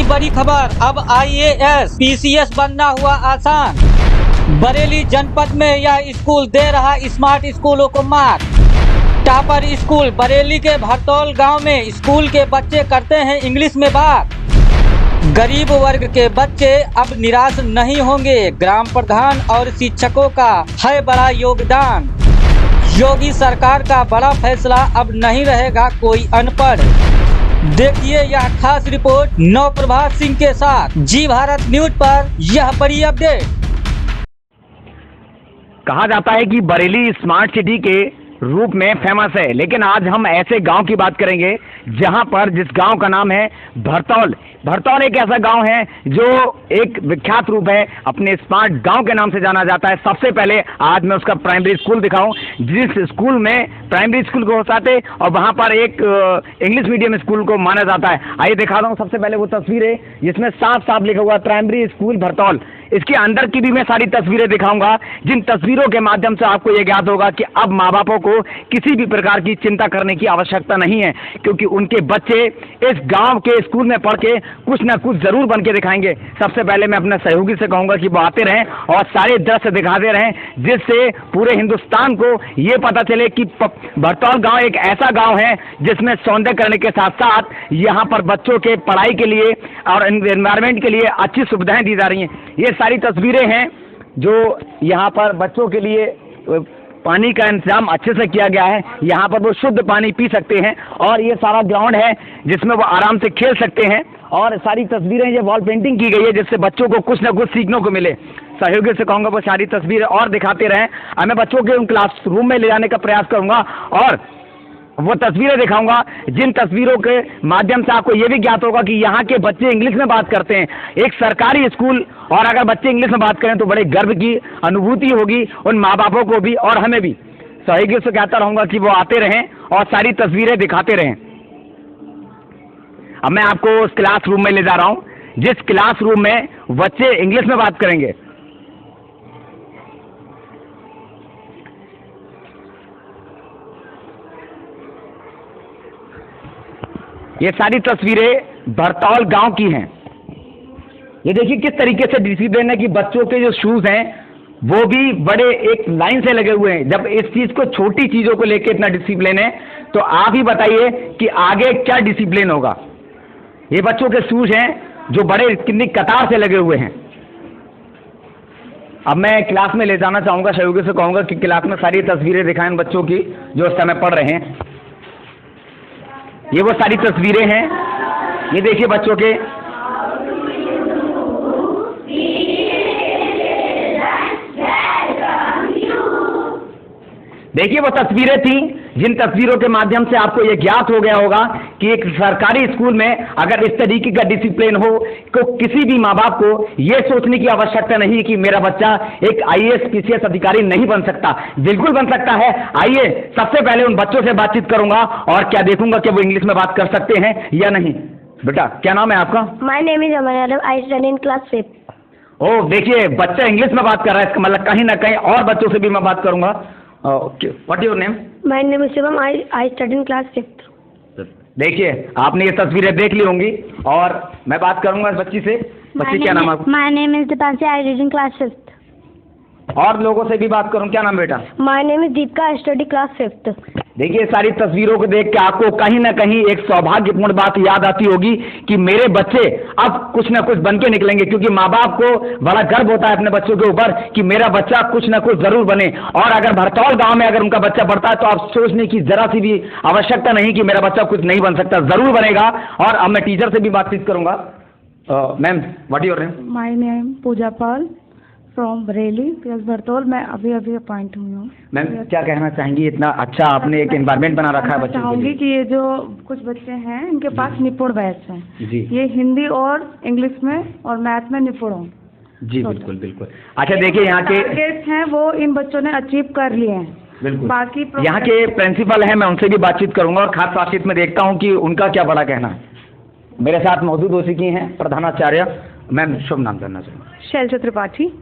की बड़ी खबर, अब IAS PCS बनना हुआ आसान। बरेली जनपद में यह स्कूल दे रहा स्मार्ट स्कूलों को मात। टापर स्कूल बरेली के भरतौल गांव में स्कूल के बच्चे करते हैं इंग्लिश में बात। गरीब वर्ग के बच्चे अब निराश नहीं होंगे, ग्राम प्रधान और शिक्षकों का है बड़ा योगदान। योगी सरकार का बड़ा फैसला, अब नहीं रहेगा कोई अनपढ़। देखिए यह खास रिपोर्ट नवप्रभात सिंह के साथ जी भारत न्यूज पर यह बड़ी अपडेट। कहा जाता है कि बरेली स्मार्ट सिटी के रूप में फेमस है, लेकिन आज हम ऐसे गांव की बात करेंगे जहां पर जिस गांव का नाम है भरतौल। भरतौल एक ऐसा गांव है जो एक विख्यात रूप है, अपने स्मार्ट गांव के नाम से जाना जाता है। सबसे पहले आज मैं उसका प्राइमरी स्कूल दिखाऊं, जिस स्कूल में प्राइमरी स्कूल को होते और वहां पर एक इंग्लिश मीडियम स्कूल को माना जाता है। आइए दिखा दूं सबसे पहले वो तस्वीर है जिसमें साफ साफ लिखा हुआ प्राइमरी स्कूल भरतौल। इसके अंदर की भी मैं सारी तस्वीरें दिखाऊंगा, जिन तस्वीरों के माध्यम से आपको ये ज्ञात होगा कि अब माँ बापों को किसी भी प्रकार की चिंता करने की आवश्यकता नहीं है, क्योंकि उनके बच्चे इस गांव के स्कूल में पढ़ के कुछ ना कुछ जरूर बन के दिखाएंगे। सबसे पहले मैं अपने सहयोगी से कहूंगा कि वो आते रहें और सारे दृश्य दिखाते रहें, जिससे पूरे हिंदुस्तान को ये पता चले कि भरतौल गांव एक ऐसा गांव है जिसमें सौंदर्यकरण के साथ साथ यहाँ पर बच्चों के पढ़ाई के लिए और एनवायरमेंट के लिए अच्छी सुविधाएं दी जा रही हैं। ये सारी तस्वीरें हैं जो यहाँ पर बच्चों के लिए पानी का इंतजाम अच्छे से किया गया है। यहाँ पर वो शुद्ध पानी पी सकते हैं और ये सारा ग्राउंड है जिसमें वो आराम से खेल सकते हैं। और सारी तस्वीरें ये वॉल पेंटिंग की गई है जिससे बच्चों को कुछ ना कुछ सीखने को मिले। सहयोगी से कहूँगा वो सारी तस्वीरें और दिखाते रहें। मैं बच्चों के उन क्लास रूम में ले जाने का प्रयास करूँगा और वो तस्वीरें दिखाऊंगा जिन तस्वीरों के माध्यम से आपको ये भी ज्ञात होगा कि यहाँ के बच्चे इंग्लिश में बात करते हैं। एक सरकारी स्कूल, और अगर बच्चे इंग्लिश में बात करें तो बड़े गर्व की अनुभूति होगी उन माँ बापों को भी और हमें भी। सहयोगी से कहता रहूँगा कि वो आते रहें और सारी तस्वीरें दिखाते रहें। अब मैं आपको उस क्लास रूम में ले जा रहा हूँ जिस क्लास रूम में बच्चे इंग्लिश में बात करेंगे। ये सारी तस्वीरें भरतौल गांव की हैं। ये देखिए किस तरीके से डिसिप्लिन है कि बच्चों के जो शूज हैं वो भी बड़े एक लाइन से लगे हुए हैं। जब इस चीज को, छोटी चीजों को लेकर इतना डिसिप्लिन है तो आप ही बताइए कि आगे क्या डिसिप्लिन होगा। ये बच्चों के शूज हैं जो बड़े कितनी कतार से लगे हुए हैं। अब मैं क्लास में ले जाना चाहूंगा, सहयोगी से कहूंगा कि क्लास में सारी तस्वीरें दिखाएं बच्चों की जो उस समय पढ़ रहे हैं। ये वो सारी तस्वीरें हैं, ये देखिए बच्चों के। देखिए वो तस्वीरें थी जिन तस्वीरों के माध्यम से आपको ये ज्ञात हो गया होगा कि एक सरकारी स्कूल में अगर इस तरीके का डिसिप्लिन हो तो किसी भी माँ बाप को ये सोचने की आवश्यकता नहीं कि मेरा बच्चा एक IAS PCS अधिकारी नहीं बन सकता। बिल्कुल बन सकता है। आइए सबसे पहले उन बच्चों से बातचीत करूंगा और क्या देखूंगा कि वो इंग्लिश में बात कर सकते हैं या नहीं। बेटा क्या नाम है आपका? My name is Aman Yadav, I study in class 5। ओह देखिए बच्चा इंग्लिश में बात कर रहा है, इसका मतलब कहीं ना कहीं और बच्चों से भी मैं बात करूंगा। What your name? My name is Shivam, I study in class 5। देखिए आपने ये तस्वीरें देख ली होंगी और मैं बात करूंगा इस बच्ची से। बच्ची क्या नाम है आपका? My name is Deepanshi, I read in class 5। और लोगों से भी बात करूं, क्या नाम बेटा? My name is Deepika, I study class 5। देखिए सारी तस्वीरों को देख के आपको कहीं ना कहीं एक सौभाग्यपूर्ण बात याद आती होगी कि मेरे बच्चे अब कुछ ना कुछ बन के निकलेंगे, क्योंकि माँ बाप को बड़ा गर्व होता है अपने बच्चों के ऊपर कि मेरा बच्चा कुछ ना कुछ जरूर बने। और अगर भरतौल गांव में अगर उनका बच्चा पढ़ता है तो आप सोचने की जरा सी भी आवश्यकता नहीं कि मेरा बच्चा कुछ नहीं बन सकता, जरूर बनेगा। और अब मैं टीचर से भी बातचीत करूंगा। Ma'am what your name? My name Puja Pal from Bareilly plus Bhartaul. मैं अभी अपॉइंट हुई हूँ। मैम क्या कहना चाहेंगी, इतना अच्छा आपने एक एनवायरनमेंट बना रखा है बच्चों के चाहूँगी लिए? कि ये जो कुछ बच्चे हैं इनके पास निपुण बैच हैं जी। ये हिंदी और इंग्लिश में और मैथ में निपुण हों। जी बिल्कुल बिल्कुल। अच्छा देखिए यहाँ के टारगेट्स हैं वो इन बच्चों ने अचीव कर लिए हैं। बिल्कुल। बाकी यहाँ के प्रिंसिपल हैं, मैं उनसे भी बातचीत करूंगा और खास बातचीत में देखता हूँ कि उनका क्या बड़ा कहना है। मेरे साथ मौजूद हो चुकी हैं प्रधानाचार्य। मैम शुभ नाम जानना चाहूँगा? शैलजा त्रिपाठी।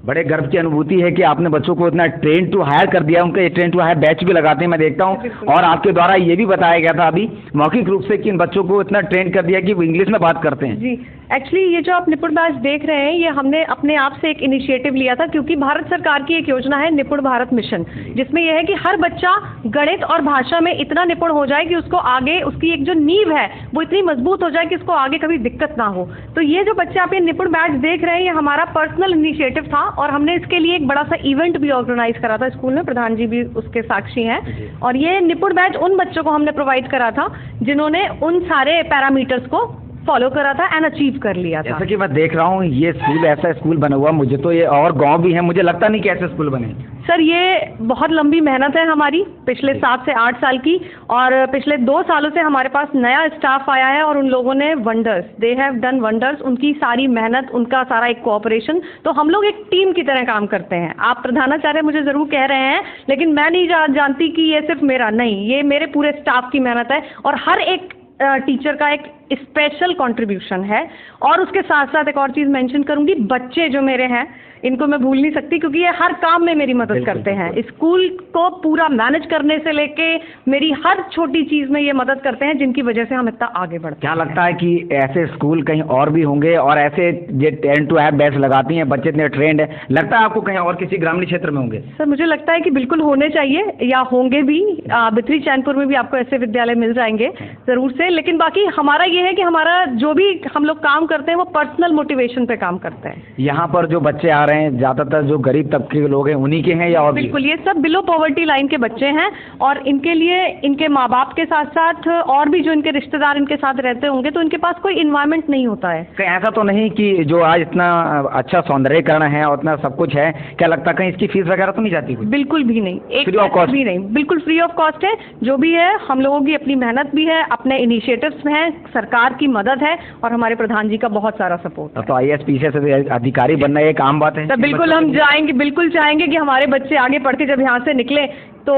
बड़े गर्व की अनुभूति है कि आपने बच्चों को इतना ट्रेन टू हायर कर दिया। उनका ये ट्रेन टू हायर बैच भी लगाते हैं मैं देखता हूँ, और आपके द्वारा ये भी बताया गया था अभी मौखिक रूप से कि इन बच्चों को इतना ट्रेन कर दिया कि वो इंग्लिश में बात करते हैं। जी एक्चुअली ये जो आप निपुण बैच देख रहे हैं, ये हमने अपने आप से एक इनिशिएटिव लिया था, क्योंकि भारत सरकार की एक योजना है निपुण भारत मिशन, जिसमें यह है कि हर बच्चा गणित और भाषा में इतना निपुण हो जाए कि उसको आगे उसकी एक जो नींव है वो इतनी मजबूत हो जाए कि उसको आगे कभी दिक्कत ना हो। तो ये जो बच्चे आप ये निपुण बैच देख रहे हैं, ये हमारा पर्सनल इनिशिएटिव था और हमने इसके लिए एक बड़ा सा इवेंट भी ऑर्गेनाइज करा था स्कूल में, प्रधान जी भी उसके साक्षी हैं। और ये निपुण बैच उन बच्चों को हमने प्रोवाइड करा था जिन्होंने उन सारे पैरामीटर्स को फॉलो करा था एंड अचीव कर लिया था। जैसा कि मैं देख रहा हूँ ये स्कूल, ऐसा स्कूल बना हुआ, मुझे तो ये और गांव भी है, मुझे लगता नहीं कि ऐसे स्कूल बने। सर ये बहुत लंबी मेहनत है हमारी, पिछले 7 से 8 साल की, और पिछले 2 सालों से हमारे पास नया स्टाफ आया है और उन लोगों ने wonders, they have done wonders. उनकी सारी मेहनत, उनका सारा एक कोऑपरेशन, तो हम लोग एक टीम की तरह काम करते हैं। आप प्रधानाचार्य मुझे ज़रूर कह रहे हैं, लेकिन मैं नहीं जानती कि ये सिर्फ मेरा नहीं, ये मेरे पूरे स्टाफ की मेहनत है और हर एक टीचर का एक स्पेशल कंट्रीब्यूशन है। और उसके साथ साथ एक और चीज़ मेंशन करूंगी, बच्चे जो मेरे हैं इनको मैं भूल नहीं सकती, क्योंकि ये हर काम में मेरी मदद करते हैं। स्कूल को पूरा मैनेज करने से लेके मेरी हर छोटी चीज़ में ये मदद करते हैं, जिनकी वजह से हम इतना आगे बढ़ते हैं। क्या लगता है कि ऐसे स्कूल कहीं और भी होंगे, और ऐसे जो 10 to 8 बैच लगाती हैं, बच्चे इतने ट्रेंड है, लगता है आपको कहीं और किसी ग्रामीण क्षेत्र में होंगे? सर मुझे लगता है कि बिल्कुल होने चाहिए या होंगे भी। बिथरी चैनपुर में भी आपको ऐसे विद्यालय मिल जाएंगे ज़रूर से। लेकिन बाकी हमारा ये है कि हमारा जो भी हम लोग काम करते हैं वो पर्सनल मोटिवेशन पे काम करते हैं। यहाँ पर जो बच्चे आ रहे हैं ज़्यादातर जो गरीब तबके के लोग हैं उन्हीं के हैं या और भी? बिल्कुल, ये सब बिलो पॉवर्टी लाइन के बच्चे हैं और इनके लिए इनके माँ बाप के साथ साथ और भी जो इनके रिश्तेदार इनके साथ रहते होंगे, तो इनके पास कोई इन्वायरमेंट नहीं होता है। कहीं ऐसा तो नहीं कि जो आज इतना अच्छा सौंदर्यीकरण है और इतना सब कुछ है, क्या लगता है कहीं इसकी फीस वगैरह तो नहीं जाती कुछ? बिल्कुल भी नहीं, एक फ्री ऑफ कॉस्ट भी नहीं, बिल्कुल फ्री ऑफ कॉस्ट है। जो भी है हम लोगों की अपनी मेहनत भी है, अपने इनिशिएटिव्स हैं, सरकार की मदद है और हमारे प्रधान जी का बहुत सारा सपोर्ट है। तो IAS PCS अधिकारी बनना एक आम बात है? तो बिल्कुल हम जाएंगे, बिल्कुल चाहेंगे कि हमारे बच्चे आगे पढ़ के जब यहाँ से निकले तो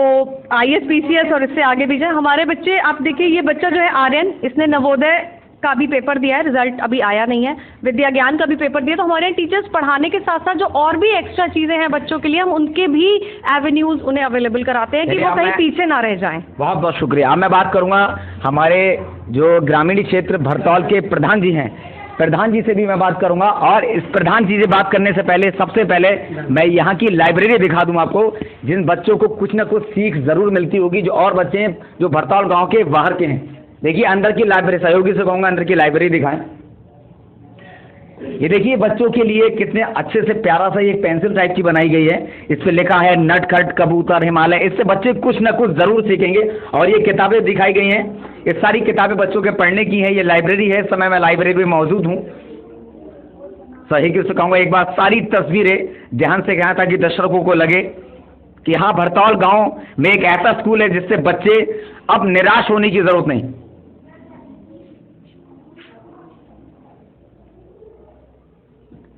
IAS PCS और इससे आगे भी जाए। हमारे बच्चे, आप देखिए ये बच्चा जो है आर्यन, इसने नवोदय का भी पेपर दिया है, रिजल्ट अभी आया नहीं है, विद्या ज्ञान का भी पेपर दिया। तो हमारे टीचर्स पढ़ाने के साथ साथ जो और भी एक्स्ट्रा चीज़ें हैं बच्चों के लिए, हम उनके भी एवेन्यूज़ उन्हें अवेलेबल कराते हैं कि वो कहीं पीछे ना रह जाएं। बहुत बहुत शुक्रिया। अब मैं बात करूँगा हमारे जो ग्रामीण क्षेत्र भरतौल के प्रधान जी हैं, प्रधान जी से भी मैं बात करूंगा। और इस प्रधान जी से बात करने से पहले सबसे पहले मैं यहाँ की लाइब्रेरी दिखा दूं आपको, जिन बच्चों को कुछ ना कुछ सीख ज़रूर मिलती होगी, जो और बच्चे हैं जो भरतौल गांव के बाहर के हैं। देखिए अंदर की लाइब्रेरी, सहयोगी से कहूँगा अंदर की लाइब्रेरी दिखाएं। ये देखिए बच्चों के लिए कितने अच्छे से प्यारा सा ये पेंसिल टाइप की बनाई गई है, इस पे लिखा है नटखट कबूतर हिमालय। इससे बच्चे कुछ ना कुछ ज़रूर सीखेंगे। और ये किताबें दिखाई गई हैं, ये सारी किताबें बच्चों के पढ़ने की हैं। ये लाइब्रेरी है, इस समय मैं लाइब्रेरी में मौजूद हूँ। सही से कहूँगा एक बार सारी तस्वीरें ध्यान से कहा ताकि दर्शकों को लगे कि हाँ भरतौल गांव में एक ऐसा स्कूल है जिससे बच्चे अब निराश होने की जरूरत नहीं।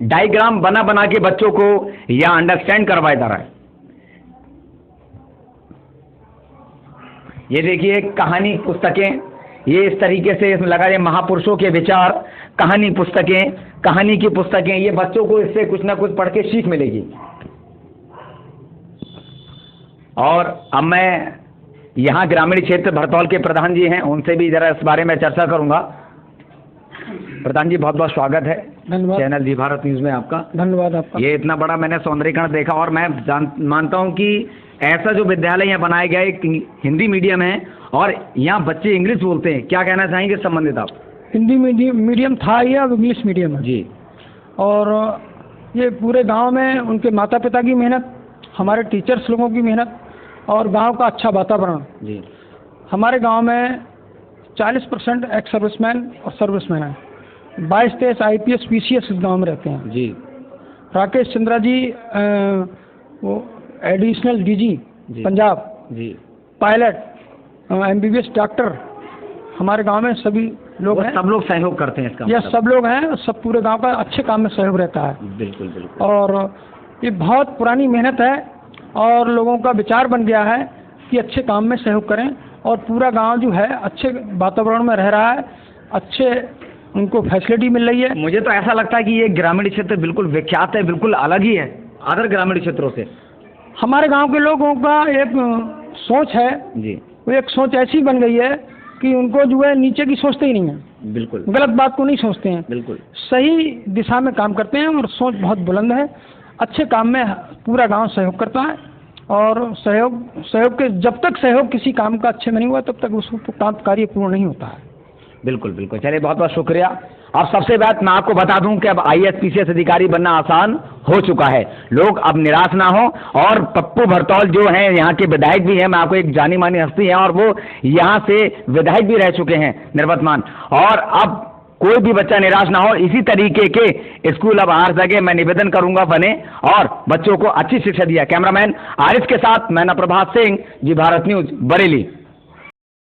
डायग्राम बना बना के बच्चों को यह अंडरस्टैंड करवाया जा रहा है। ये देखिए कहानी पुस्तकें, ये इस तरीके से इसमें लगा है महापुरुषों के विचार, कहानी पुस्तकें, कहानी की पुस्तकें। ये बच्चों को इससे कुछ ना कुछ पढ़ के सीख मिलेगी। और अब मैं यहाँ ग्रामीण क्षेत्र भरतौल के प्रधान जी हैं, उनसे भी जरा इस बारे में चर्चा करूंगा। प्रधान जी बहुत बहुत स्वागत है चैनल जी भारत न्यूज़ में आपका। धन्यवाद आपका। ये इतना बड़ा मैंने सौंदर्यीकरण देखा और मैं मानता हूँ कि ऐसा जो विद्यालय यहाँ बनाया गया है हिंदी मीडियम है और यहाँ बच्चे इंग्लिश बोलते हैं, क्या कहना चाहेंगे संबंधित आप? हिंदी मीडियम था ये, अब इंग्लिश मीडियम है जी। और ये पूरे गांव में उनके माता पिता की मेहनत, हमारे टीचर्स लोगों की मेहनत और गांव का अच्छा वातावरण जी। हमारे गांव में 40% एक्स सर्विसमैन और सर्विसमैन हैं। 22-23 IPS PCS इस गांव में रहते हैं जी। राकेश चंद्रा जी वो एडिशनल DG पंजाब जी। पायलट MBBS डॉक्टर हमारे गांव में सभी लोग हैं। सब लोग सहयोग करते हैं इसका? यह सब लोग हैं, सब पूरे गांव का अच्छे काम में सहयोग रहता है। बिल्कुल बिल्कुल। और ये बहुत पुरानी मेहनत है और लोगों का विचार बन गया है कि अच्छे काम में सहयोग करें और पूरा गांव जो है अच्छे वातावरण में रह रहा है, अच्छे उनको फैसिलिटी मिल रही है। मुझे तो ऐसा लगता है कि ये ग्रामीण क्षेत्र बिल्कुल विख्यात है, बिल्कुल अलग ही है अदर ग्रामीण क्षेत्रों से। हमारे गांव के लोगों का एक सोच है जी, वो एक सोच ऐसी बन गई है कि उनको जो है नीचे की सोचते ही नहीं है। बिल्कुल गलत बात को नहीं सोचते हैं, बिल्कुल सही दिशा में काम करते हैं और सोच बहुत बुलंद है। अच्छे काम में पूरा गांव सहयोग करता है और सहयोग के जब तक सहयोग किसी काम का अच्छे में नहीं हुआ तब तक उसको कार्य पूर्ण नहीं होता है। बिल्कुल बिल्कुल। चलिए बहुत बहुत शुक्रिया। अब सबसे बात मैं आपको बता दूं कि अब IAS PCS अधिकारी बनना आसान हो चुका है। लोग अब निराश ना हो। और पप्पू भरतौल जो हैं यहाँ के विधायक भी हैं, मैं आपको एक जानी मानी हस्ती है और वो यहाँ से विधायक भी रह चुके हैं निर्वतमान। और अब कोई भी बच्चा निराश ना हो, इसी तरीके के स्कूल अब हर जगह मैं निवेदन करूंगा बने और बच्चों को अच्छी शिक्षा दिया। कैमरामैन आरिफ के साथ मैं प्रभात सिंह, जी भारत न्यूज, बरेली।